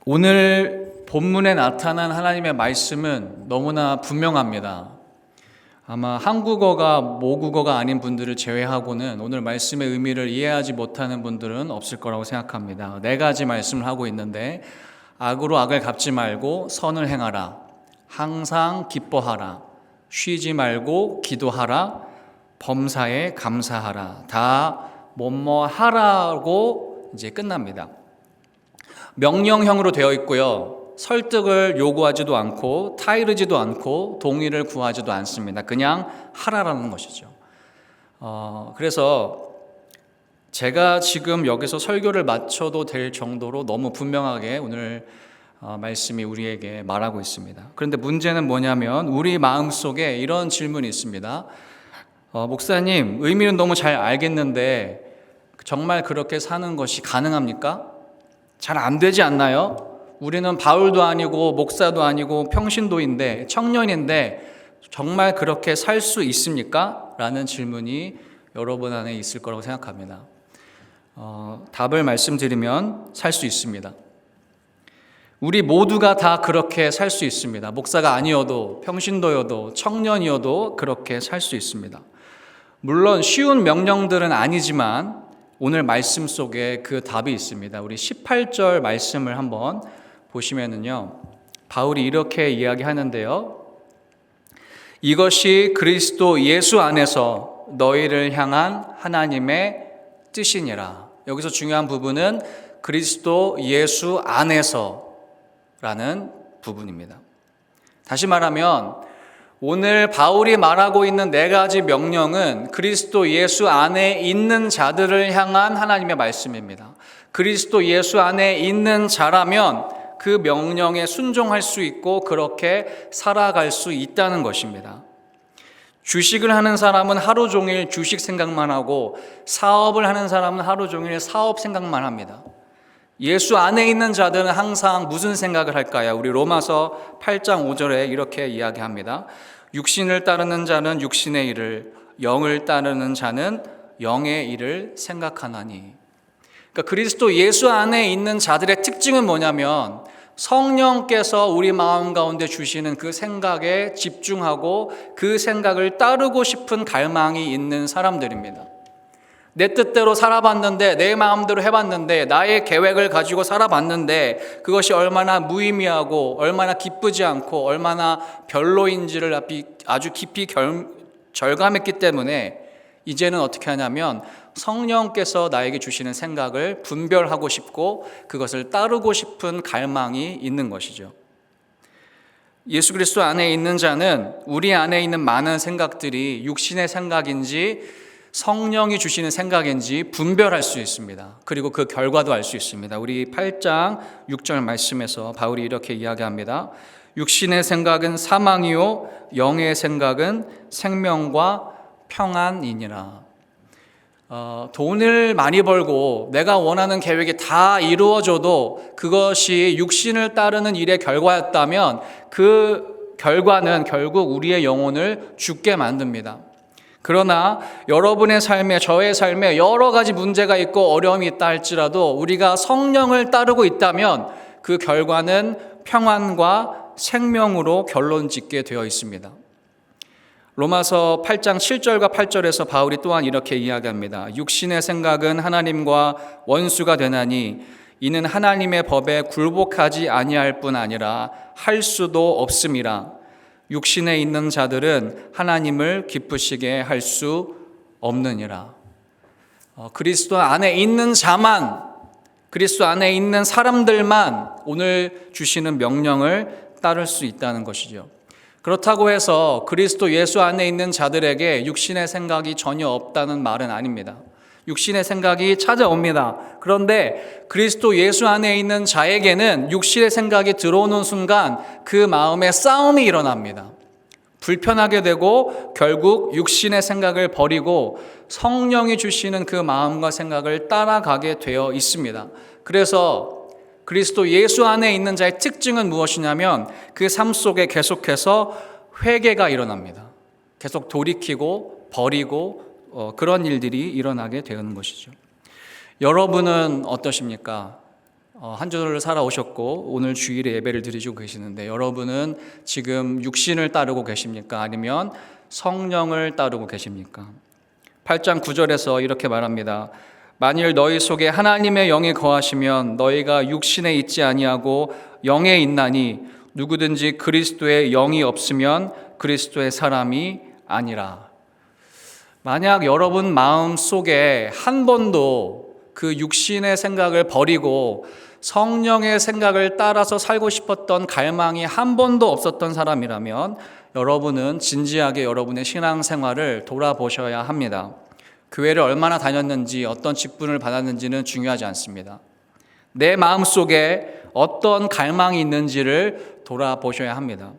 오늘 본문에 나타난 하나님의 말씀은 너무나 분명합니다. 아마 한국어가 모국어가 아닌 분들을 제외하고는 오늘 말씀의 의미를 이해하지 못하는 분들은 없을 거라고 생각합니다. 4가지 말씀을 하고 있는데, 악으로 악을 갚지 말고 선을 행하라, 항상 기뻐하라, 쉬지 말고 기도하라, 범사에 감사하라. 다 뭐뭐 하라고 이제 끝납니다. 명령형으로 되어 있고요. 설득을 요구하지도 않고 타이르지도 않고 동의를 구하지도 않습니다. 그냥 하라라는 것이죠. 그래서 제가 지금 여기서 설교를 마쳐도 될 정도로 너무 분명하게 오늘 말씀이 우리에게 말하고 있습니다. 그런데 문제는 뭐냐면 우리 마음속에 이런 질문이 있습니다. 목사님, 의미는 너무 잘 알겠는데 정말 그렇게 사는 것이 가능합니까? 잘 안 되지 않나요? 우리는 바울도 아니고 목사도 아니고 평신도인데 청년인데 정말 그렇게 살 수 있습니까? 라는 질문이 여러분 안에 있을 거라고 생각합니다. 답을 말씀드리면 살 수 있습니다. 우리 모두가 다 그렇게 살 수 있습니다. 목사가 아니어도 평신도여도 청년이어도 그렇게 살 수 있습니다. 물론 쉬운 명령들은 아니지만 오늘 말씀 속에 그 답이 있습니다. 우리 18절 말씀을 한번 보시면은요, 바울이 이렇게 이야기하는데요. 이것이 그리스도 예수 안에서 너희를 향한 하나님의 뜻이니라. 여기서 중요한 부분은 그리스도 예수 안에서라는 부분입니다. 다시 말하면 오늘 바울이 말하고 있는 4가지 명령은 그리스도 예수 안에 있는 자들을 향한 하나님의 말씀입니다. 그리스도 예수 안에 있는 자라면 그 명령에 순종할 수 있고 그렇게 살아갈 수 있다는 것입니다. 주식을 하는 사람은 하루 종일 주식 생각만 하고 사업을 하는 사람은 하루 종일 사업 생각만 합니다. 예수 안에 있는 자들은 항상 무슨 생각을 할까요? 우리 로마서 8장 5절에 이렇게 이야기합니다. 육신을 따르는 자는 육신의 일을, 영을 따르는 자는 영의 일을 생각하나니. 그러니까 그리스도 예수 안에 있는 자들의 특징은 뭐냐면 성령께서 우리 마음 가운데 주시는 그 생각에 집중하고 그 생각을 따르고 싶은 갈망이 있는 사람들입니다. 내 뜻대로 살아봤는데, 내 마음대로 해봤는데, 나의 계획을 가지고 살아봤는데 그것이 얼마나 무의미하고 얼마나 기쁘지 않고 얼마나 별로인지를 아주 깊이 절감했기 때문에 이제는 어떻게 하냐면 성령께서 나에게 주시는 생각을 분별하고 싶고 그것을 따르고 싶은 갈망이 있는 것이죠. 예수 그리스도 안에 있는 자는 우리 안에 있는 많은 생각들이 육신의 생각인지 성령이 주시는 생각인지 분별할 수 있습니다. 그리고 그 결과도 알 수 있습니다. 우리 8장 6절 말씀에서 바울이 이렇게 이야기합니다. 육신의 생각은 사망이요 영의 생각은 생명과 평안이니라. 돈을 많이 벌고 내가 원하는 계획이 다 이루어져도 그것이 육신을 따르는 일의 결과였다면 그 결과는 결국 우리의 영혼을 죽게 만듭니다. 그러나 여러분의 삶에, 저의 삶에 여러 가지 문제가 있고 어려움이 있다 할지라도 우리가 성령을 따르고 있다면 그 결과는 평안과 생명으로 결론 짓게 되어 있습니다. 로마서 8장 7절과 8절에서 바울이 또한 이렇게 이야기합니다. 육신의 생각은 하나님과 원수가 되나니 이는 하나님의 법에 굴복하지 아니할 뿐 아니라 할 수도 없음이라. 육신에 있는 자들은 하나님을 기쁘시게 할 수 없느니라. 그리스도 안에 있는 자만, 그리스도 안에 있는 사람들만 오늘 주시는 명령을 따를 수 있다는 것이죠. 그렇다고 해서 그리스도 예수 안에 있는 자들에게 육신의 생각이 전혀 없다는 말은 아닙니다. 육신의 생각이 찾아옵니다. 그런데 그리스도 예수 안에 있는 자에게는 육신의 생각이 들어오는 순간 그 마음에 싸움이 일어납니다. 불편하게 되고 결국 육신의 생각을 버리고 성령이 주시는 그 마음과 생각을 따라가게 되어 있습니다. 그래서 그리스도 예수 안에 있는 자의 특징은 무엇이냐면 그 삶 속에 계속해서 회개가 일어납니다. 계속 돌이키고 버리고 그런 일들이 일어나게 되는 것이죠. 여러분은 어떠십니까? 한 주를 살아오셨고 오늘 주일에 예배를 드리고 계시는데 여러분은 지금 육신을 따르고 계십니까? 아니면 성령을 따르고 계십니까? 8장 9절에서 이렇게 말합니다. 만일 너희 속에 하나님의 영이 거하시면 너희가 육신에 있지 아니하고 영에 있나니 누구든지 그리스도의 영이 없으면 그리스도의 사람이 아니라. 만약 여러분 마음 속에 한 번도 그 육신의 생각을 버리고 성령의 생각을 따라서 살고 싶었던 갈망이 한 번도 없었던 사람이라면 여러분은 진지하게 여러분의 신앙생활을 돌아보셔야 합니다. 교회를 얼마나 다녔는지 어떤 직분을 받았는지는 중요하지 않습니다. 내 마음속에 어떤 갈망이 있는지를 돌아보셔야 합니다.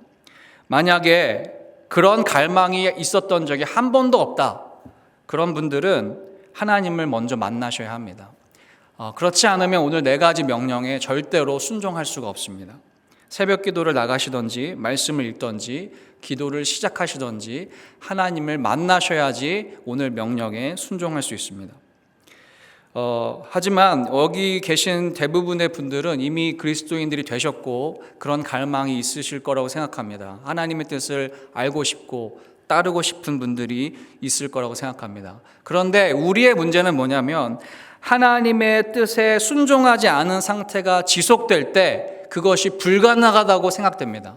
만약에 그런 갈망이 있었던 적이 한 번도 없다, 그런 분들은 하나님을 먼저 만나셔야 합니다. 그렇지 않으면 오늘 4가지 명령에 절대로 순종할 수가 없습니다. 새벽 기도를 나가시든지 말씀을 읽든지 기도를 시작하시든지 하나님을 만나셔야지 오늘 명령에 순종할 수 있습니다. 하지만 여기 계신 대부분의 분들은 이미 그리스도인들이 되셨고 그런 갈망이 있으실 거라고 생각합니다. 하나님의 뜻을 알고 싶고 따르고 싶은 분들이 있을 거라고 생각합니다. 그런데 우리의 문제는 뭐냐면 하나님의 뜻에 순종하지 않은 상태가 지속될 때 그것이 불가능하다고 생각됩니다.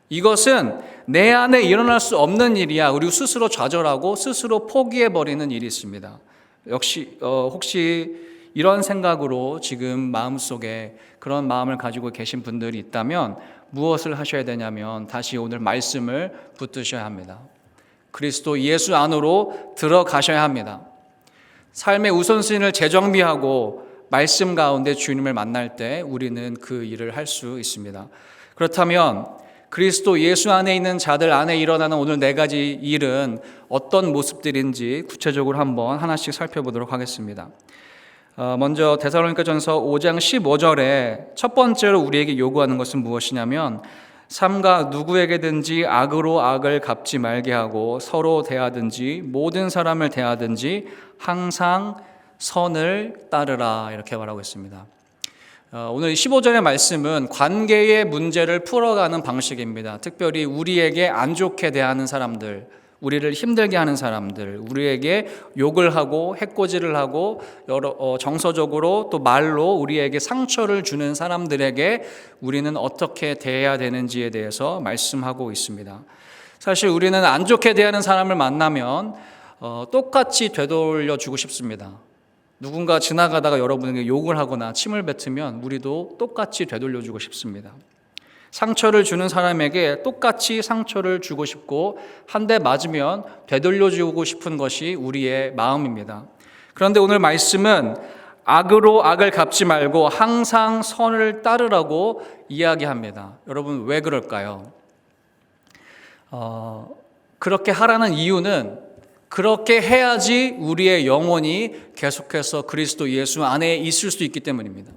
이것은 내 안에 일어날 수 없는 일이야. 우리 스스로 좌절하고 스스로 포기해버리는 일이 있습니다. 역시 혹시 이런 생각으로 지금 마음속에 그런 마음을 가지고 계신 분들이 있다면 무엇을 하셔야 되냐면 다시 오늘 말씀을 붙드셔야 합니다. 그리스도 예수 안으로 들어가셔야 합니다. 삶의 우선순위를 재정비하고 말씀 가운데 주님을 만날 때 우리는 그 일을 할 수 있습니다. 그렇다면 그리스도 예수 안에 있는 자들 안에 일어나는 오늘 4가지 일은 어떤 모습들인지 구체적으로 한번 하나씩 살펴보도록 하겠습니다. 먼저 데살로니가전서 5장 15절에 첫 번째로 우리에게 요구하는 것은 무엇이냐면 삼가 누구에게든지 악으로 악을 갚지 말게 하고 서로 대하든지 모든 사람을 대하든지 항상 선을 따르라, 이렇게 말하고 있습니다. 오늘 15절의 말씀은 관계의 문제를 풀어가는 방식입니다. 특별히 우리에게 안 좋게 대하는 사람들, 우리를 힘들게 하는 사람들, 우리에게 욕을 하고 해코지를 하고 정서적으로 또 말로 우리에게 상처를 주는 사람들에게 우리는 어떻게 대해야 되는지에 대해서 말씀하고 있습니다. 사실 우리는 안 좋게 대하는 사람을 만나면 똑같이 되돌려 주고 싶습니다. 누군가 지나가다가 여러분에게 욕을 하거나 침을 뱉으면 우리도 똑같이 되돌려 주고 싶습니다. 상처를 주는 사람에게 똑같이 상처를 주고 싶고 한 대 맞으면 되돌려 주고 싶은 것이 우리의 마음입니다. 그런데 오늘 말씀은 악으로 악을 갚지 말고 항상 선을 따르라고 이야기합니다. 여러분 왜 그럴까요? 그렇게 하라는 이유는 그렇게 해야지 우리의 영혼이 계속해서 그리스도 예수 안에 있을 수 있기 때문입니다.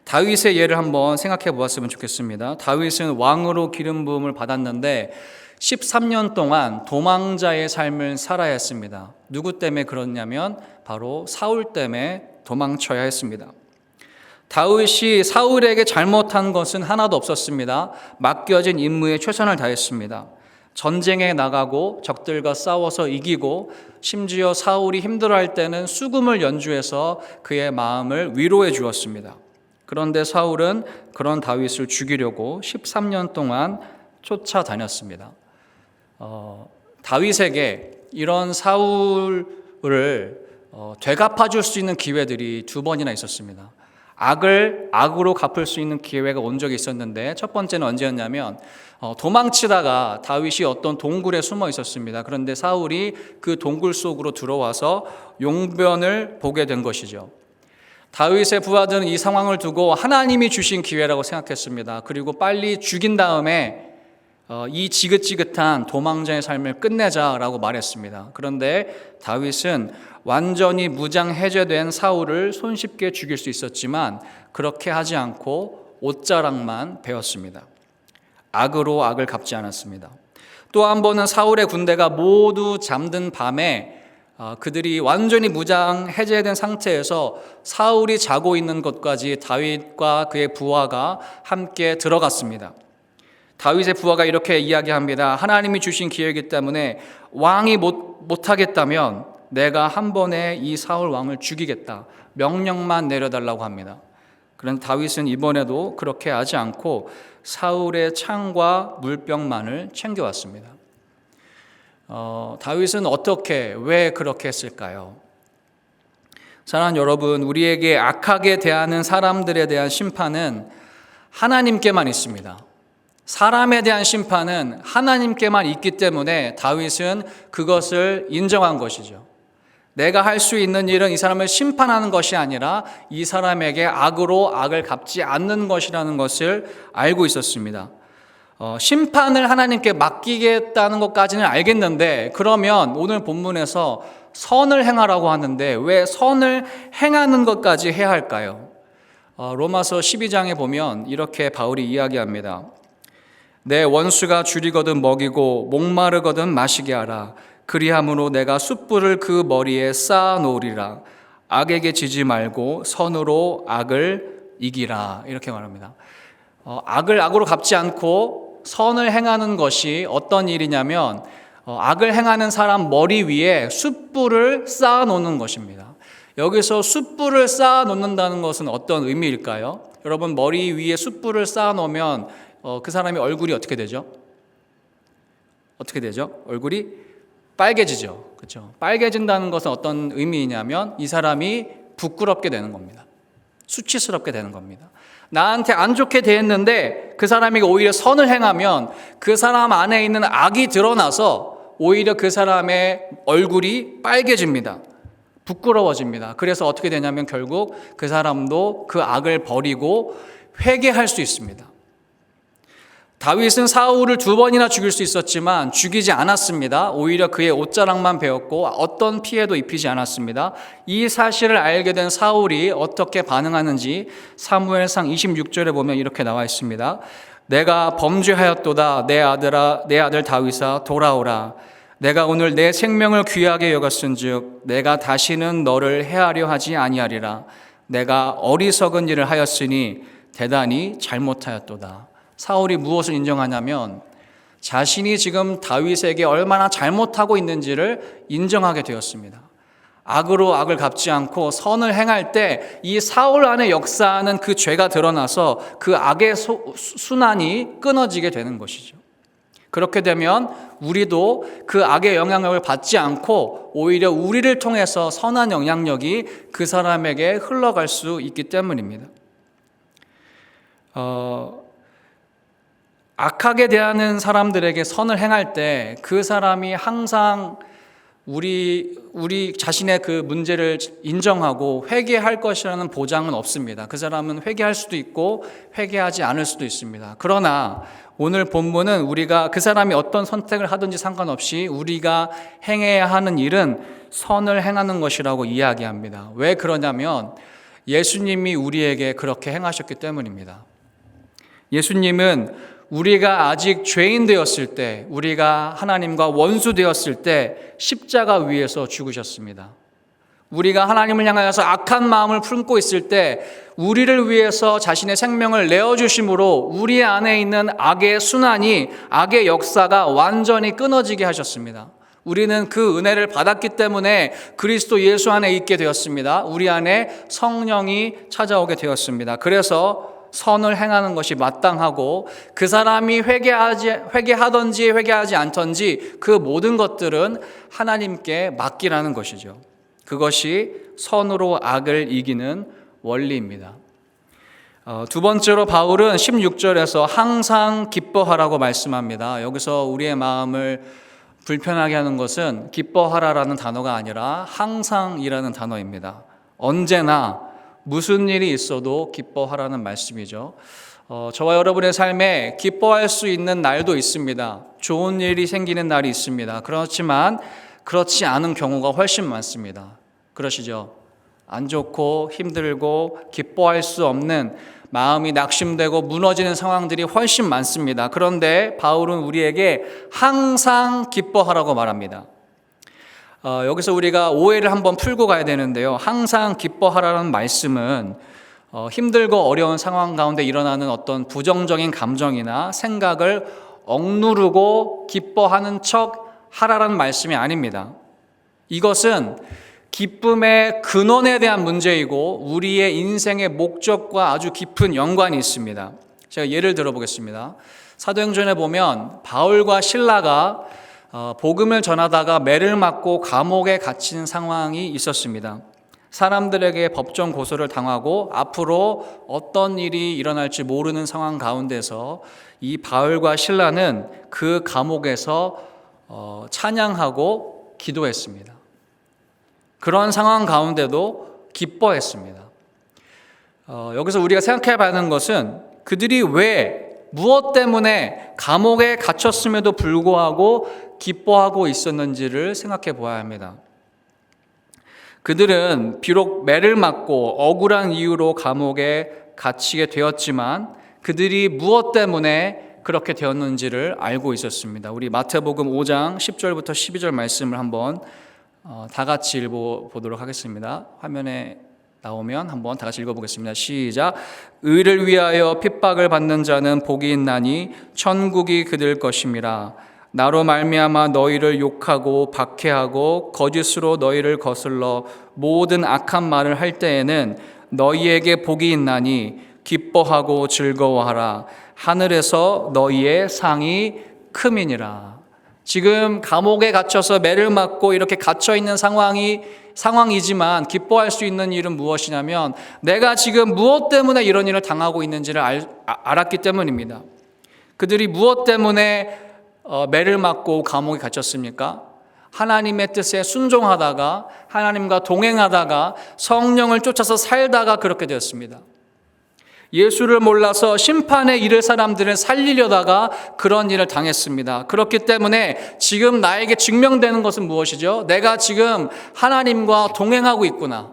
다윗의 예를 한번 생각해 보았으면 좋겠습니다. 다윗은 왕으로 기름 부음을 받았는데 13년 동안 도망자의 삶을 살아야 했습니다. 누구 때문에 그렇냐면 바로 사울 때문에 도망쳐야 했습니다. 다윗이 사울에게 잘못한 것은 하나도 없었습니다. 맡겨진 임무에 최선을 다했습니다. 전쟁에 나가고 적들과 싸워서 이기고 심지어 사울이 힘들어할 때는 수금을 연주해서 그의 마음을 위로해 주었습니다. 그런데 사울은 그런 다윗을 죽이려고 13년 동안 쫓아다녔습니다. 다윗에게 이런 사울을 되갚아줄 수 있는 기회들이 2번이나 있었습니다. 악을 악으로 갚을 수 있는 기회가 온 적이 있었는데 첫 번째는 언제였냐면 도망치다가 다윗이 어떤 동굴에 숨어 있었습니다. 그런데 사울이 그 동굴 속으로 들어와서 용변을 보게 된 것이죠. 다윗의 부하들은 이 상황을 두고 하나님이 주신 기회라고 생각했습니다. 그리고 빨리 죽인 다음에 이 지긋지긋한 도망자의 삶을 끝내자라고 말했습니다. 그런데 다윗은 완전히 무장 해제된 사울을 손쉽게 죽일 수 있었지만 그렇게 하지 않고 옷자락만 베었습니다. 악으로 악을 갚지 않았습니다. 또 한 번은 사울의 군대가 모두 잠든 밤에 그들이 완전히 무장 해제된 상태에서 사울이 자고 있는 곳까지 다윗과 그의 부하가 함께 들어갔습니다. 다윗의 부하가 이렇게 이야기합니다. 하나님이 주신 기회이기 때문에 왕이 못하겠다면 내가 한 번에 이 사울 왕을 죽이겠다. 명령만 내려달라고 합니다. 그런데 다윗은 이번에도 그렇게 하지 않고 사울의 창과 물병만을 챙겨왔습니다. 다윗은 왜 그렇게 했을까요? 사랑하는 여러분, 우리에게 악하게 대하는 사람들에 대한 심판은 하나님께만 있습니다. 사람에 대한 심판은 하나님께만 있기 때문에 다윗은 그것을 인정한 것이죠. 내가 할 수 있는 일은 이 사람을 심판하는 것이 아니라 이 사람에게 악으로 악을 갚지 않는 것이라는 것을 알고 있었습니다. 심판을 하나님께 맡기겠다는 것까지는 알겠는데, 그러면 오늘 본문에서 선을 행하라고 하는데 왜 선을 행하는 것까지 해야 할까요? 로마서 12장에 보면 이렇게 바울이 이야기합니다. 내 원수가 줄이거든 먹이고 목마르거든 마시게 하라. 그리함으로 내가 숯불을 그 머리에 쌓아 놓으리라. 악에게 지지 말고 선으로 악을 이기라. 이렇게 말합니다. 악을 악으로 갚지 않고 선을 행하는 것이 어떤 일이냐면 악을 행하는 사람 머리 위에 숯불을 쌓아 놓는 것입니다. 여기서 숯불을 쌓아 놓는다는 것은 어떤 의미일까요? 여러분, 머리 위에 숯불을 쌓아 놓으면 그 사람의 얼굴이 어떻게 되죠? 어떻게 되죠? 얼굴이 빨개지죠. 그렇죠? 빨개진다는 것은 어떤 의미이냐면 이 사람이 부끄럽게 되는 겁니다. 수치스럽게 되는 겁니다. 나한테 안 좋게 대했는데 그 사람이 오히려 선을 행하면 그 사람 안에 있는 악이 드러나서 오히려 그 사람의 얼굴이 빨개집니다. 부끄러워집니다. 그래서 어떻게 되냐면 결국 그 사람도 그 악을 버리고 회개할 수 있습니다. 다윗은 사울을 2번이나 죽일 수 있었지만 죽이지 않았습니다. 오히려 그의 옷자락만 베었고 어떤 피해도 입히지 않았습니다. 이 사실을 알게 된 사울이 어떻게 반응하는지 사무엘상 26절에 보면 이렇게 나와 있습니다. 내가 범죄하였도다. 내 아들 다윗아 돌아오라. 내가 오늘 내 생명을 귀하게 여겼은즉 내가 다시는 너를 해하려 하지 아니하리라. 내가 어리석은 일을 하였으니 대단히 잘못하였도다. 사울이 무엇을 인정하냐면 자신이 지금 다윗에게 얼마나 잘못하고 있는지를 인정하게 되었습니다. 악으로 악을 갚지 않고 선을 행할 때 이 사울 안에 역사하는 그 죄가 드러나서 그 악의 순환이 끊어지게 되는 것이죠. 그렇게 되면 우리도 그 악의 영향력을 받지 않고 오히려 우리를 통해서 선한 영향력이 그 사람에게 흘러갈 수 있기 때문입니다. 악하게 대하는 사람들에게 선을 행할 때 그 사람이 항상 우리 자신의 그 문제를 인정하고 회개할 것이라는 보장은 없습니다. 그 사람은 회개할 수도 있고 회개하지 않을 수도 있습니다. 그러나 오늘 본문은 우리가 그 사람이 어떤 선택을 하든지 상관없이 우리가 행해야 하는 일은 선을 행하는 것이라고 이야기합니다. 왜 그러냐면 예수님이 우리에게 그렇게 행하셨기 때문입니다. 예수님은 우리가 아직 죄인 되었을 때, 우리가 하나님과 원수 되었을 때 십자가 위에서 죽으셨습니다. 우리가 하나님을 향하여서 악한 마음을 품고 있을 때 우리를 위해서 자신의 생명을 내어주심으로 우리 안에 있는 악의 순환이, 악의 역사가 완전히 끊어지게 하셨습니다. 우리는 그 은혜를 받았기 때문에 그리스도 예수 안에 있게 되었습니다. 우리 안에 성령이 찾아오게 되었습니다. 그래서 선을 행하는 것이 마땅하고 그 사람이 회개하든지 회개하지 않든지 그 모든 것들은 하나님께 맡기라는 것이죠. 그것이 선으로 악을 이기는 원리입니다. 2번째로 바울은 16절에서 항상 기뻐하라고 말씀합니다. 여기서 우리의 마음을 불편하게 하는 것은 기뻐하라라는 단어가 아니라 항상이라는 단어입니다. 언제나 무슨 일이 있어도 기뻐하라는 말씀이죠. 저와 여러분의 삶에 기뻐할 수 있는 날도 있습니다. 좋은 일이 생기는 날이 있습니다. 그렇지만 그렇지 않은 경우가 훨씬 많습니다. 그러시죠? 안 좋고 힘들고 기뻐할 수 없는, 마음이 낙심되고 무너지는 상황들이 훨씬 많습니다. 그런데 바울은 우리에게 항상 기뻐하라고 말합니다. 여기서 우리가 오해를 한번 풀고 가야 되는데요. 항상 기뻐하라는 말씀은 힘들고 어려운 상황 가운데 일어나는 어떤 부정적인 감정이나 생각을 억누르고 기뻐하는 척 하라는 말씀이 아닙니다. 이것은 기쁨의 근원에 대한 문제이고 우리의 인생의 목적과 아주 깊은 연관이 있습니다. 제가 예를 들어보겠습니다. 사도행전에 보면 바울과 실라가 복음을 전하다가 매를 맞고 감옥에 갇힌 상황이 있었습니다. 사람들에게 법정 고소를 당하고 앞으로 어떤 일이 일어날지 모르는 상황 가운데서 이 바울과 실라는 그 감옥에서 찬양하고 기도했습니다. 그런 상황 가운데도 기뻐했습니다. 여기서 우리가 생각해 봐야 하는 것은 그들이 무엇 때문에 감옥에 갇혔음에도 불구하고 기뻐하고 있었는지를 생각해 보아야 합니다. 그들은 비록 매를 맞고 억울한 이유로 감옥에 갇히게 되었지만 그들이 무엇 때문에 그렇게 되었는지를 알고 있었습니다. 우리 마태복음 5장 10절부터 12절 말씀을 한번 다 같이 읽어보도록 하겠습니다. 화면에 나오면 한번 다 같이 읽어보겠습니다. 시작. 의를 위하여 핍박을 받는 자는 복이 있나니 천국이 그들 것임이라. 나로 말미암아 너희를 욕하고 박해하고 거짓으로 너희를 거슬러 모든 악한 말을 할 때에는 너희에게 복이 있나니 기뻐하고 즐거워하라. 하늘에서 너희의 상이 크미니라. 지금 감옥에 갇혀서 매를 맞고 이렇게 갇혀 있는 상황이지만 기뻐할 수 있는 일은 무엇이냐면 내가 지금 무엇 때문에 이런 일을 당하고 있는지를 알았기 때문입니다. 그들이 무엇 때문에 매를 맞고 감옥에 갇혔습니까? 하나님의 뜻에 순종하다가 하나님과 동행하다가 성령을 쫓아서 살다가 그렇게 되었습니다. 예수를 몰라서 심판에 이를 사람들을 살리려다가 그런 일을 당했습니다. 그렇기 때문에 지금 나에게 증명되는 것은 무엇이죠? 내가 지금 하나님과 동행하고 있구나.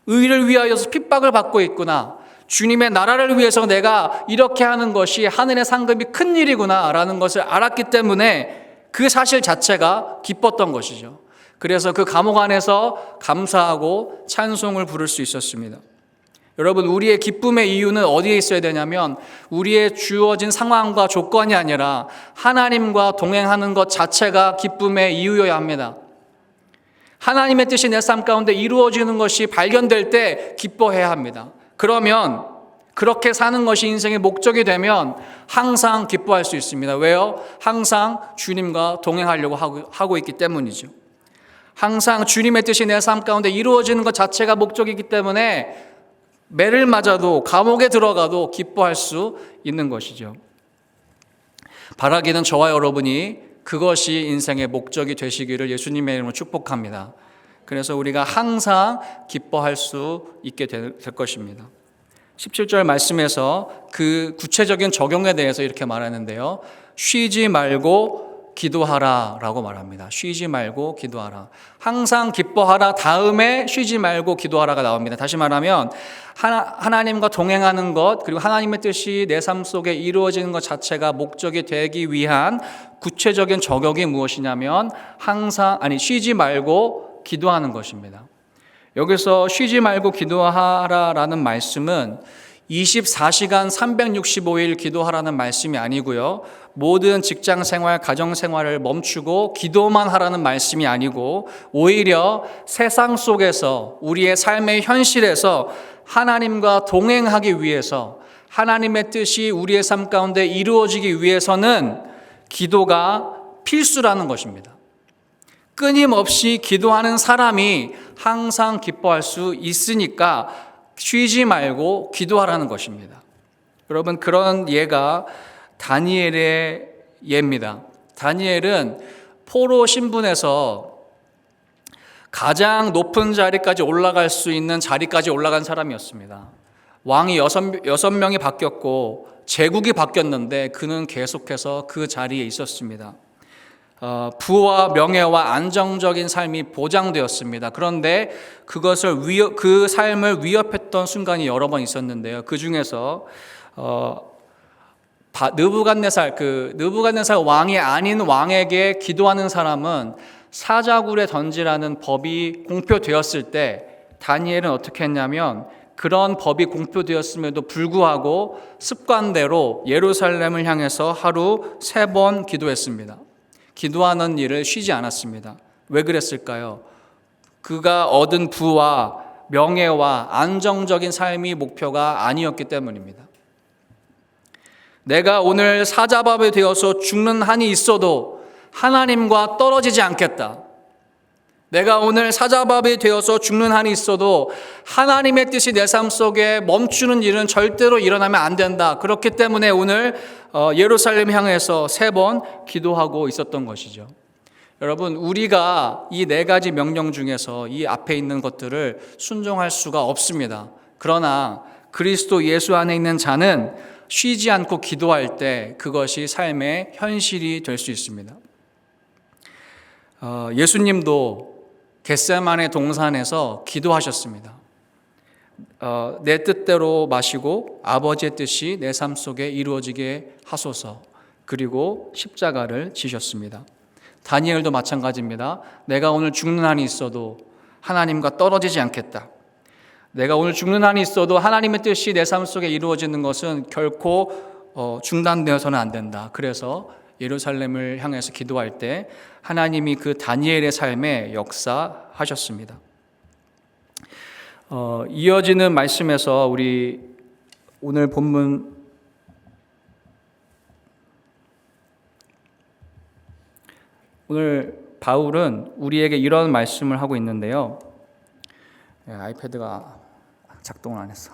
의를 위하여서 핍박을 받고 있구나. 주님의 나라를 위해서 내가 이렇게 하는 것이 하늘의 상급이 큰 일이구나 라는 것을 알았기 때문에 그 사실 자체가 기뻤던 것이죠. 그래서 그 감옥 안에서 감사하고 찬송을 부를 수 있었습니다. 여러분, 우리의 기쁨의 이유는 어디에 있어야 되냐면 우리의 주어진 상황과 조건이 아니라 하나님과 동행하는 것 자체가 기쁨의 이유여야 합니다. 하나님의 뜻이 내 삶 가운데 이루어지는 것이 발견될 때 기뻐해야 합니다. 그러면 그렇게 사는 것이 인생의 목적이 되면 항상 기뻐할 수 있습니다. 왜요? 항상 주님과 동행하려고 하고 있기 때문이죠. 항상 주님의 뜻이 내 삶 가운데 이루어지는 것 자체가 목적이기 때문에 매를 맞아도 감옥에 들어가도 기뻐할 수 있는 것이죠. 바라기는 저와 여러분이 그것이 인생의 목적이 되시기를 예수님의 이름으로 축복합니다. 그래서 우리가 항상 기뻐할 수 있게 될 것입니다. 17절 말씀에서 그 구체적인 적용에 대해서 이렇게 말하는데요. 쉬지 말고 기도하라 라고 말합니다. 쉬지 말고 기도하라. 항상 기뻐하라 다음에 쉬지 말고 기도하라가 나옵니다. 다시 말하면 하나님과 동행하는 것 그리고 하나님의 뜻이 내 삶 속에 이루어지는 것 자체가 목적이 되기 위한 구체적인 적용이 무엇이냐면 쉬지 말고 기도하는 것입니다. 여기서 쉬지 말고 기도하라라는 말씀은 24시간 365일 기도하라는 말씀이 아니고요. 모든 직장 생활, 가정 생활을 멈추고 기도만 하라는 말씀이 아니고 오히려 세상 속에서 우리의 삶의 현실에서 하나님과 동행하기 위해서 하나님의 뜻이 우리의 삶 가운데 이루어지기 위해서는 기도가 필수라는 것입니다. 끊임없이 기도하는 사람이 항상 기뻐할 수 있으니까 쉬지 말고 기도하라는 것입니다. 여러분, 그런 예가 다니엘의 예입니다. 다니엘은 포로 신분에서 가장 높은 자리까지 올라갈 수 있는 자리까지 올라간 사람이었습니다. 왕이 6명이 바뀌었고 제국이 바뀌었는데 그는 계속해서 그 자리에 있었습니다. 부와 명예와 안정적인 삶이 보장되었습니다. 그런데 그 삶을 위협했던 순간이 여러 번 있었는데요. 그 중에서 느부갓네살 왕이 아닌 왕에게 기도하는 사람은 사자굴에 던지라는 법이 공표되었을 때 다니엘은 어떻게 했냐면 그런 법이 공표되었음에도 불구하고 습관대로 예루살렘을 향해서 하루 3번 기도했습니다. 기도하는 일을 쉬지 않았습니다. 왜 그랬을까요? 그가 얻은 부와 명예와 안정적인 삶이 목표가 아니었기 때문입니다. 내가 오늘 사자밥이 되어서 죽는 한이 있어도 하나님과 떨어지지 않겠다. 내가 오늘 사자밥이 되어서 죽는 한이 있어도 하나님의 뜻이 내 삶 속에 멈추는 일은 절대로 일어나면 안 된다. 그렇기 때문에 오늘 예루살렘 향해서 3번 기도하고 있었던 것이죠. 여러분, 우리가 이 4가지 명령 중에서 이 앞에 있는 것들을 순종할 수가 없습니다. 그러나 그리스도 예수 안에 있는 자는 쉬지 않고 기도할 때 그것이 삶의 현실이 될 수 있습니다. 예수님도 겟세마네 동산에서 기도하셨습니다. 내 뜻대로 마시고 아버지의 뜻이 내 삶 속에 이루어지게 하소서. 그리고 십자가를 지셨습니다. 다니엘도 마찬가지입니다. 내가 오늘 죽는 한이 있어도 하나님과 떨어지지 않겠다. 내가 오늘 죽는 한이 있어도 하나님의 뜻이 내 삶 속에 이루어지는 것은 결코 중단되어서는 안 된다. 그래서 예루살렘을 향해서 기도할 때 하나님이 그 다니엘의 삶에 역사하셨습니다. 이어지는 말씀에서 우리 오늘 본문 오늘 바울은 우리에게 이런 말씀을 하고 있는데요. 아이패드가 작동을 안 했어.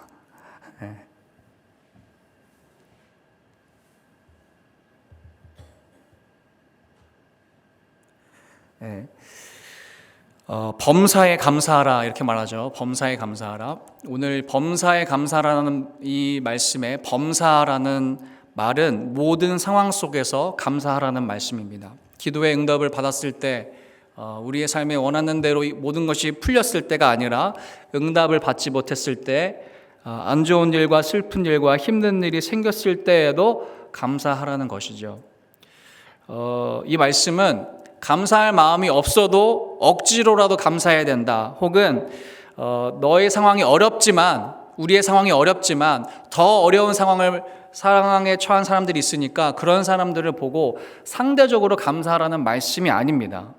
범사에 감사하라 이렇게 말하죠. 범사에 감사하라. 오늘 범사에 감사라는 이 말씀에 범사라는 말은 모든 상황 속에서 감사하라는 말씀입니다. 기도의 응답을 받았을 때 우리의 삶에 원하는 대로 모든 것이 풀렸을 때가 아니라 응답을 받지 못했을 때 안 좋은 일과 슬픈 일과 힘든 일이 생겼을 때에도 감사하라는 것이죠. 이 말씀은 감사할 마음이 없어도 억지로라도 감사해야 된다. 혹은 너의 상황이 어렵지만 우리의 상황이 어렵지만 더 어려운 상황에 처한 사람들이 있으니까 그런 사람들을 보고 상대적으로 감사하라는 말씀이 아닙니다.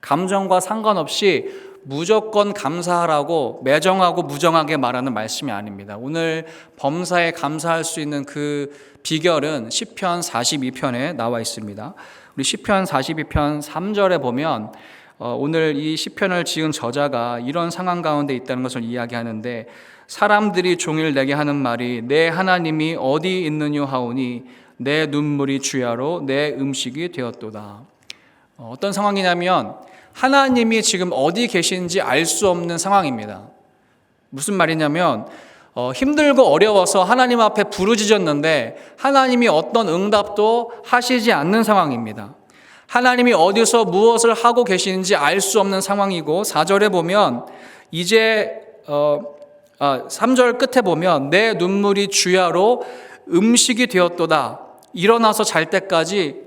감정과 상관없이 무조건 감사하라고 매정하고 무정하게 말하는 말씀이 아닙니다. 오늘 범사에 감사할 수 있는 그 비결은 시편 42편에 나와 있습니다. 우리 시편 42편 3절에 보면 오늘 이 시편을 지은 저자가 이런 상황 가운데 있다는 것을 이야기하는데 사람들이 종일 내게 하는 말이 내 하나님이 어디 있느냐 하오니 내 눈물이 주야로 내 음식이 되었도다. 어떤 상황이냐면 하나님이 지금 어디 계신지 알 수 없는 상황입니다. 무슨 말이냐면 힘들고 어려워서 하나님 앞에 부르짖었는데 하나님이 어떤 응답도 하시지 않는 상황입니다. 하나님이 어디서 무엇을 하고 계시는지 알 수 없는 상황이고 4절에 보면 이제 3절 끝에 보면 내 눈물이 주야로 음식이 되었도다. 일어나서 잘 때까지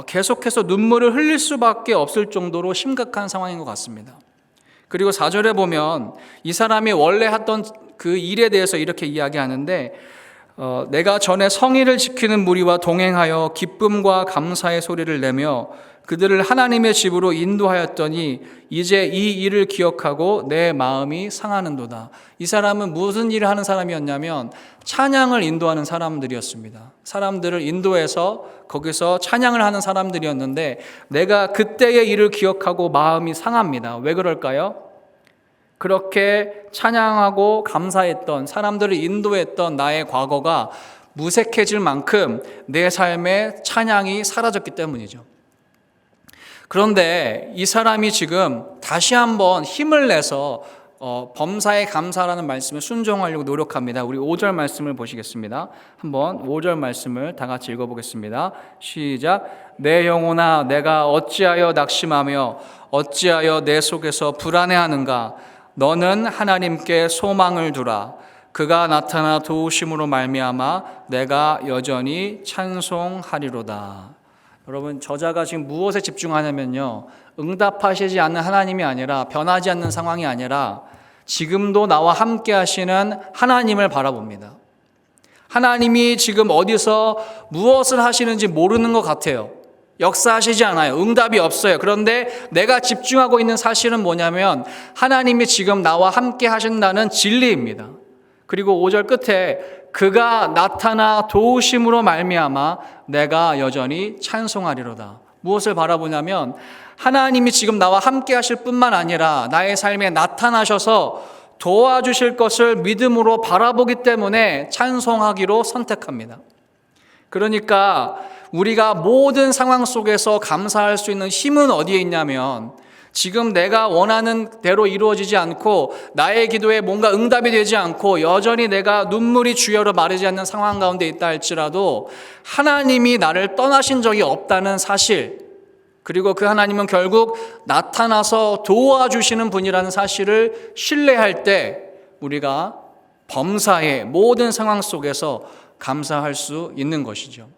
계속해서 눈물을 흘릴 수밖에 없을 정도로 심각한 상황인 것 같습니다. 그리고 4절에 보면 이 사람이 원래 했던 그 일에 대해서 이렇게 이야기하는데 내가 전에 성의를 지키는 무리와 동행하여 기쁨과 감사의 소리를 내며 그들을 하나님의 집으로 인도하였더니 이제 이 일을 기억하고 내 마음이 상하는도다. 이 사람은 무슨 일을 하는 사람이었냐면 찬양을 인도하는 사람들이었습니다. 사람들을 인도해서 거기서 찬양을 하는 사람들이었는데 내가 그때의 일을 기억하고 마음이 상합니다. 왜 그럴까요? 그렇게 찬양하고 감사했던 사람들을 인도했던 나의 과거가 무색해질 만큼 내 삶의 찬양이 사라졌기 때문이죠. 그런데 이 사람이 지금 다시 한번 힘을 내서 범사에 감사라는 말씀에 순종하려고 노력합니다. 우리 5절 말씀을 보시겠습니다. 한번 5절 말씀을 다 같이 읽어보겠습니다. 시작. 내 영혼아 내가 어찌하여 낙심하며 어찌하여 내 속에서 불안해하는가. 너는 하나님께 소망을 두라. 그가 나타나 도우심으로 말미암아 내가 여전히 찬송하리로다. 여러분, 저자가 지금 무엇에 집중하냐면요, 응답하시지 않는 하나님이 아니라, 변하지 않는 상황이 아니라 지금도 나와 함께 하시는 하나님을 바라봅니다. 하나님이 지금 어디서 무엇을 하시는지 모르는 것 같아요. 역사하시지 않아요. 응답이 없어요. 그런데 내가 집중하고 있는 사실은 뭐냐면 하나님이 지금 나와 함께 하신다는 진리입니다. 그리고 5절 끝에 그가 나타나 도우심으로 말미암아 내가 여전히 찬송하리로다. 무엇을 바라보냐면 하나님이 지금 나와 함께 하실 뿐만 아니라 나의 삶에 나타나셔서 도와주실 것을 믿음으로 바라보기 때문에 찬송하기로 선택합니다. 그러니까 우리가 모든 상황 속에서 감사할 수 있는 힘은 어디에 있냐면 지금 내가 원하는 대로 이루어지지 않고 나의 기도에 뭔가 응답이 되지 않고 여전히 내가 눈물이 주여로 마르지 않는 상황 가운데 있다 할지라도 하나님이 나를 떠나신 적이 없다는 사실, 그리고 그 하나님은 결국 나타나서 도와주시는 분이라는 사실을 신뢰할 때 우리가 범사의 모든 상황 속에서 감사할 수 있는 것이죠.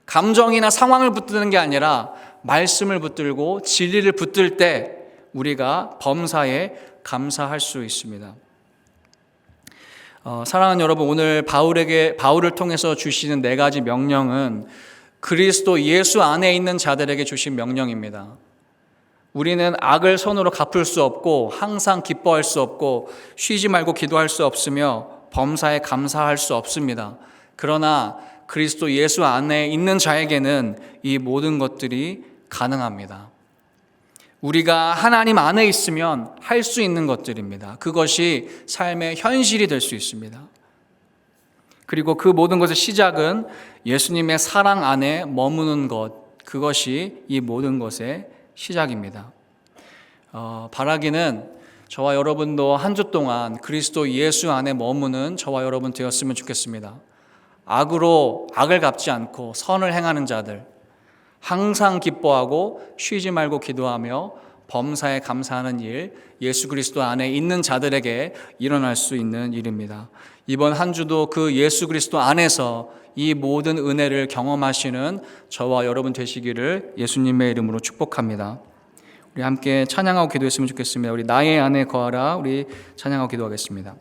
감정이나 상황을 붙드는 게 아니라 말씀을 붙들고 진리를 붙들 때 우리가 범사에 감사할 수 있습니다. 사랑하는 여러분, 오늘 바울을 통해서 주시는 4가지 명령은 그리스도 예수 안에 있는 자들에게 주신 명령입니다. 우리는 악을 선으로 갚을 수 없고 항상 기뻐할 수 없고 쉬지 말고 기도할 수 없으며 범사에 감사할 수 없습니다. 그러나 그리스도 예수 안에 있는 자에게는 이 모든 것들이 가능합니다. 우리가 하나님 안에 있으면 할 수 있는 것들입니다. 그것이 삶의 현실이 될 수 있습니다. 그리고 그 모든 것의 시작은 예수님의 사랑 안에 머무는 것, 그것이 이 모든 것의 시작입니다. 바라기는 저와 여러분도 한 주 동안 그리스도 예수 안에 머무는 저와 여러분 되었으면 좋겠습니다. 악으로 악을 갚지 않고 선을 행하는 자들, 항상 기뻐하고 쉬지 말고 기도하며 범사에 감사하는 일, 예수 그리스도 안에 있는 자들에게 일어날 수 있는 일입니다. 이번 한 주도 그 예수 그리스도 안에서 이 모든 은혜를 경험하시는 저와 여러분 되시기를 예수님의 이름으로 축복합니다. 우리 함께 찬양하고 기도했으면 좋겠습니다. 우리 나의 안에 거하라, 우리 찬양하고 기도하겠습니다.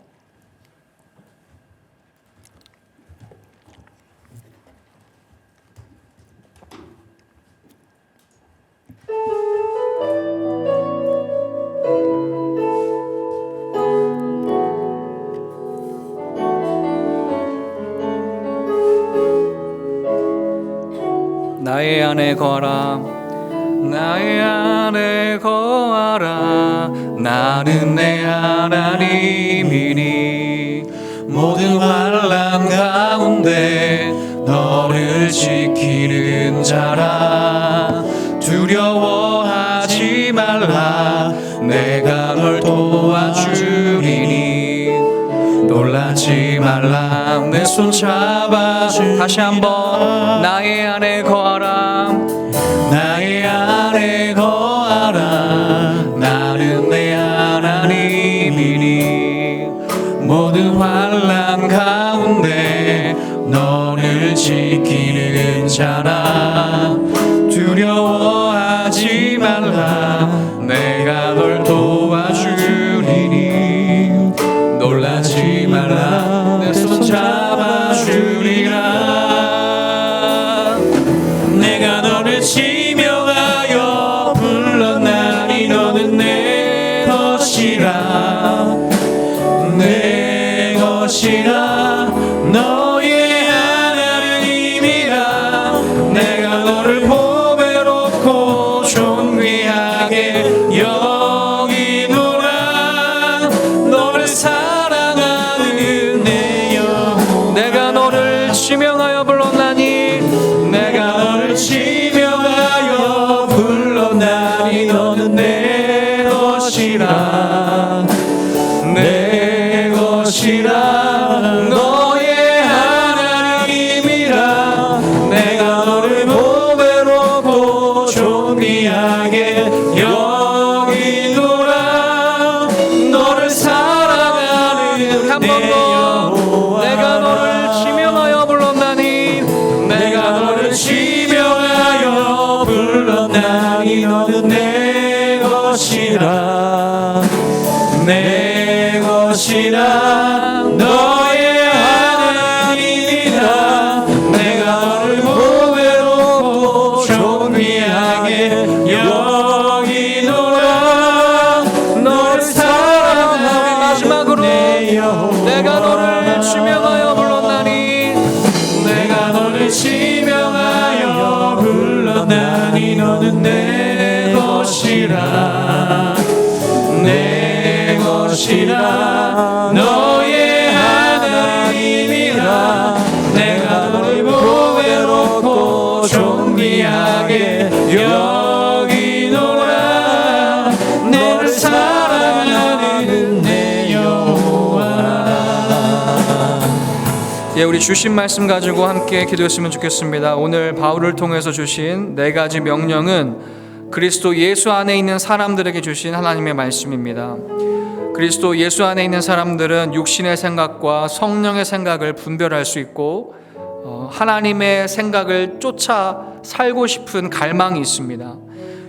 나의 안에 거하라, 나의 안에 거하라. 나는 내 하나님이니 모든 환난 가운데 너를 지키는 자라. 두려워하지 말라, 내가 널 도와주리니. 놀라지 말라, 내 손 잡아. 다시 한번 나의 안에 거하라, 나의 안에 거하라. 나는 내 하나님이니 모든 환난 가운데 너를 지키는 자라. 두려워하지 말라, 내가 널 도와주리니. 놀라지 말라, 내 손 잡아주리라. 내가 너를 지명하여 불렀나니 너는 내 것이라, 내 것이라. 너의 하나님이라. 아니라 내 것이라 너의 하나님이라 내가 너를 보배롭고 존귀하게 여기노라 너를 사랑하는 마지막으로 내가 너를 지명하여 불렀나니 내가 너를 지명하여 불렀나니 너는 내 것이라 내 것이라 너의 하나님이라 내가 너를 보배롭고 존귀하게 여기노라 너를 사랑하는 내 여호와라. 예, 우리 주신 말씀 가지고 함께 기도했으면 좋겠습니다. 오늘 바울을 통해서 주신 4가지 명령은 그리스도 예수 안에 있는 사람들에게 주신 하나님의 말씀입니다. 그리스도 예수 안에 있는 사람들은 육신의 생각과 성령의 생각을 분별할 수 있고 하나님의 생각을 쫓아 살고 싶은 갈망이 있습니다.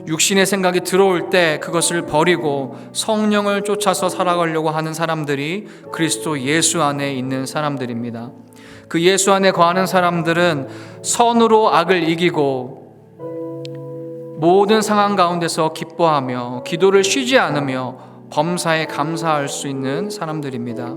육신의 생각이 들어올 때 그것을 버리고 성령을 쫓아서 살아가려고 하는 사람들이 그리스도 예수 안에 있는 사람들입니다. 그 예수 안에 거하는 사람들은 선으로 악을 이기고 모든 상황 가운데서 기뻐하며 기도를 쉬지 않으며 범사에 감사할 수 있는 사람들입니다.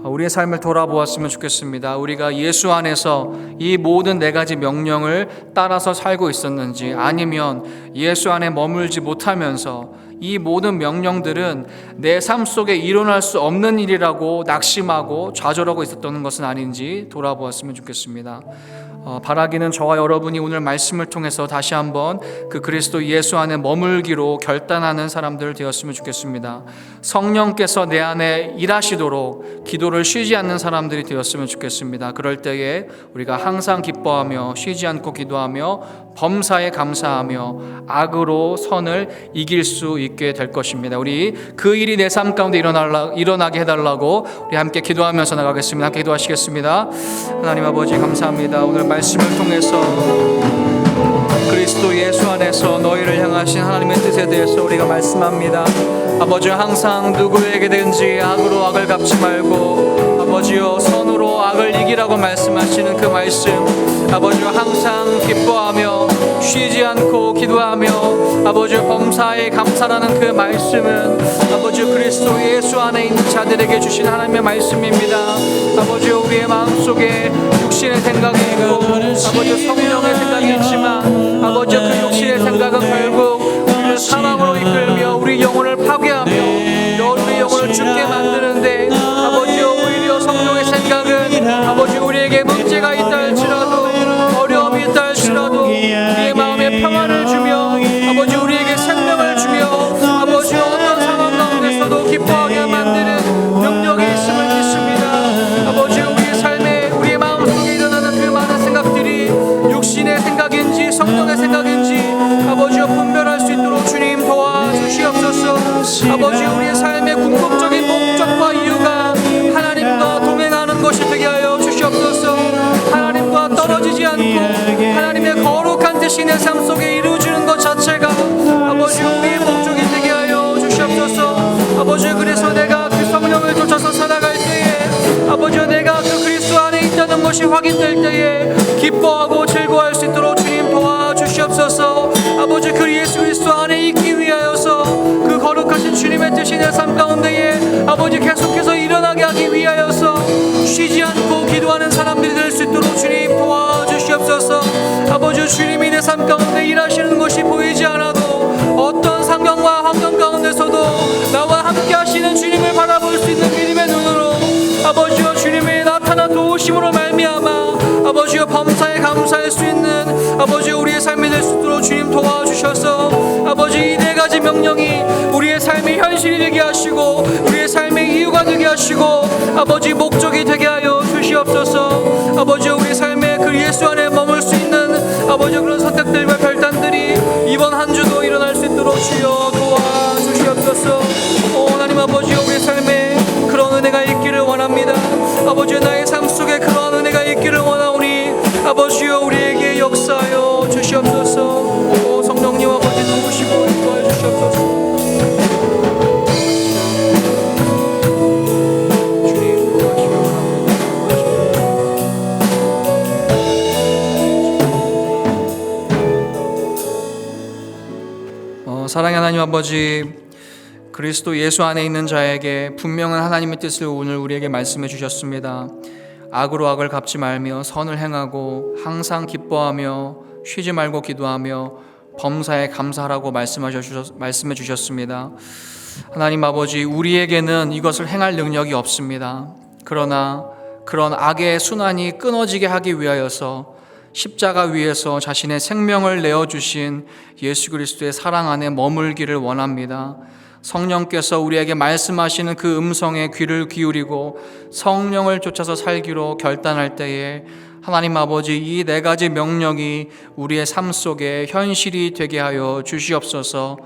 우리의 삶을 돌아보았으면 좋겠습니다. 우리가 예수 안에서 이 모든 4가지 명령을 따라서 살고 있었는지, 아니면 예수 안에 머물지 못하면서 이 모든 명령들은 내 삶 속에 일어날 수 없는 일이라고 낙심하고 좌절하고 있었던 것은 아닌지 돌아보았으면 좋겠습니다. 바라기는 저와 여러분이 오늘 말씀을 통해서 다시 한번 그 그리스도 예수 안에 머물기로 결단하는 사람들 되었으면 좋겠습니다. 성령께서 내 안에 일하시도록 기도를 쉬지 않는 사람들이 되었으면 좋겠습니다. 그럴 때에 우리가 항상 기뻐하며 쉬지 않고 기도하며 범사에 감사하며 악으로 선을 이길 수 있게 될 것입니다. 우리 그 일이 내 삶 가운데 일어나게 해달라고 우리 함께 기도하면서 나가겠습니다. 함께 기도하시겠습니다. 하나님 아버지 감사합니다. 오늘 말씀을 통해서 그리스도 예수 안에서 너희를 향하신 하나님의 뜻에 대해서 우리가 말씀합니다. 아버지요, 항상 누구에게든지 악으로 악을 갚지 말고 아버지요, 선으로 악을 이기라고 말씀하시는 그 말씀, 아버지요, 항상 기뻐하며 쉬지 않고 기도하며 아버지요, 범사에 감사라는 그 말씀은 아버지요, 그리스도 예수 안에 있는 자들에게 주신 하나님의 말씀입니다. 아버지요, 우리의 마음속에 육신의 생각이 있고 아버지요, 성령의 생각이 있지만 아버지요, 그 육신의 생각은 결국 우리를 사망으로 이끌며 우리 영혼을 파괴하며 우리 영혼을 죽게 만드는데, 아버지요, 오히려 성령의 생각은 아버지요, 우리에게 문제가 있다 할지라도 어려움이 있다 할지라도 우리의 마음에 평안을 주며 아버지 우리에게 생명을 주며 아버지 어떤 상황 가운데서도 기뻐하게 만드는 능력이 있음을 믿습니다. 아버지 우리의 삶에 우리의 마음속에 일어나는 그 많은 생각들이 육신의 생각인지 성령의 생각인지 아버지여 분별할 수 있도록 주님 도와주시옵소서. 아버지 우리의 삶의 궁극적인 목적과 이유가 하나님과 동행하는 것이 되게 하여 주시옵소서. 하나님과 떨어지지 않고 하나님의 거룩한 뜻이 내 삶 속에 이루어지는 것 자체가 아버지 우리의 목적이 되게 하여 주시옵소서. 아버지 그래서 내가 그 성령을 쫓아서 살아갈 때에 아버지 내가 그 그리스도 안에 있다는 것이 확인될 때에 기뻐하고 즐거워할 수 있도록 주님 도와주시옵소서. 아버지 그 예수 그리스도 안에 있기 위하여서 그 거룩하신 주님의 뜻이 내 삶 가운데에 아버지 계속해서 일어나게 하기 위하여서 쉬지 않고 기도하는 사람들이 될 수 있도록 주님 도와주시옵소서. 아버지 주님이 내 삶 가운데 일하시는 것이 보이지 않아도 어떤 상황과 환경 가운데서도 나와 함께 하시는 주님을 바라볼 수 있는 믿음의 눈으로 아버지여 주님의 나타나 도우심으로 말미암아 아버지여 범사에 감사할 수 있는 아버지 우리의 삶이 될 수 있도록 주님 도와주셔서 아버지 이 4가지 명령이 우리의 삶의 현실이 되게 하시고 우리의 삶의 이유가 되게 하시고 아버지 목적이 되게 하여 주시옵소서. 아버지 우리 삶에 그 예수 안에 머물 수 있는 아버지 그런 선택들과 결단들이 이번 한 주도 일어날 수 있도록 주여 도와주시옵소서. 하나님 아버지 우리의 삶에 그런 은혜가 있기를 원합니다. 아버지 나의 삶 속에 그런 은혜가 있기를 원하오니 아버지여 우리에게 역사하여 주시옵소서. 성령님 아버지 도우시고 인도하여 주시옵소서. 사랑의 하나님 아버지, 그리스도 예수 안에 있는 자에게 분명한 하나님의 뜻을 오늘 우리에게 말씀해 주셨습니다. 악으로 악을 갚지 말며 선을 행하고 항상 기뻐하며 쉬지 말고 기도하며 범사에 감사하라고 말씀해 주셨습니다. 하나님 아버지, 우리에게는 이것을 행할 능력이 없습니다. 그러나 그런 악의 순환이 끊어지게 하기 위하여서 십자가 위에서 자신의 생명을 내어주신 예수 그리스도의 사랑 안에 머물기를 원합니다. 성령께서 우리에게 말씀하시는 그 음성에 귀를 기울이고 성령을 쫓아서 살기로 결단할 때에 하나님 아버지, 이 네 가지 명령이 우리의 삶 속에 현실이 되게 하여 주시옵소서.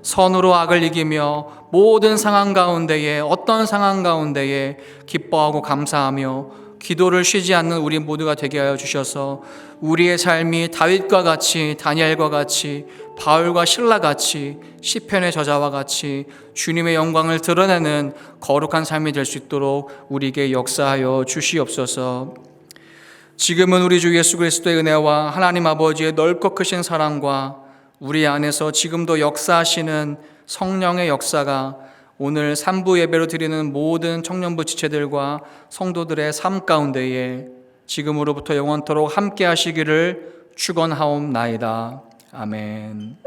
선으로 악을 이기며 모든 상황 가운데에, 어떤 상황 가운데에 기뻐하고 감사하며 기도를 쉬지 않는 우리 모두가 되게 하여 주셔서 우리의 삶이 다윗과 같이, 다니엘과 같이, 바울과 실라 같이, 시편의 저자와 같이 주님의 영광을 드러내는 거룩한 삶이 될 수 있도록 우리에게 역사하여 주시옵소서. 지금은 우리 주 예수 그리스도의 은혜와 하나님 아버지의 넓고 크신 사랑과 우리 안에서 지금도 역사하시는 성령의 역사가 오늘 3부 예배로 드리는 모든 청년부 지체들과 성도들의 삶 가운데에 지금으로부터 영원토록 함께 하시기를 축원하옵나이다. 아멘.